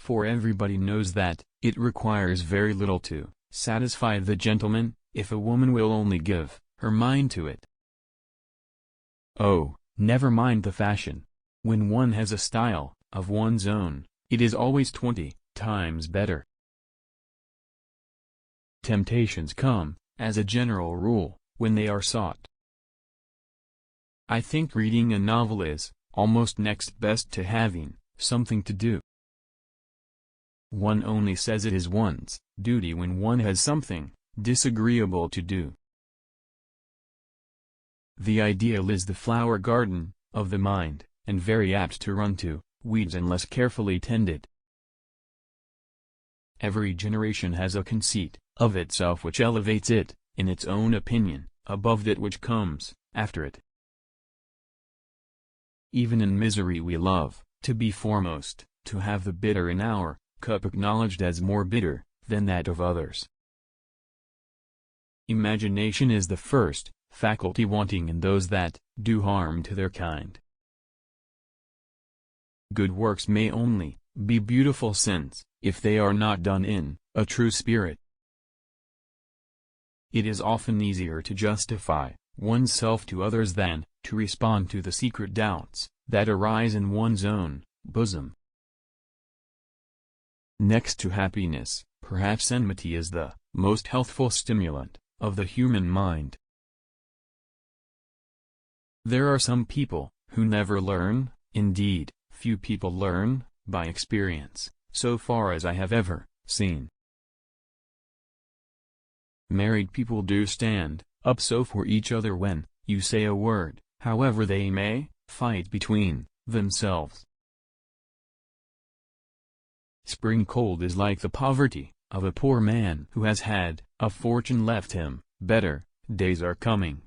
for everybody knows that it requires very little to satisfy the gentleman, if a woman will only give her mind to it. Oh, never mind the fashion. When one has a style of one's own, it is always 20 times better. Temptations come, as a general rule, when they are sought. I think reading a novel is almost next best to having something to do. One only says it is one's duty when one has something disagreeable to do. The ideal is the flower garden of the mind, and very apt to run to weeds unless carefully tended. Every generation has a conceit of itself which elevates it, in its own opinion, above that which comes after it. Even in misery we love to be foremost, to have the bitter in our cup acknowledged as more bitter than that of others. Imagination is the first faculty wanting in those that do harm to their kind. Good works may only be beautiful sins, if they are not done in a true spirit. It is often easier to justify oneself to others than to respond to the secret doubts that arise in one's own bosom. Next to happiness, perhaps enmity is the most healthful stimulant of the human mind. There are some people who never learn, indeed, few people learn by experience, so far as I have ever seen. Married people do stand up so for each other when you say a word, however they may fight between themselves. Spring cold is like the poverty of a poor man who has had a fortune left him. Better days are coming.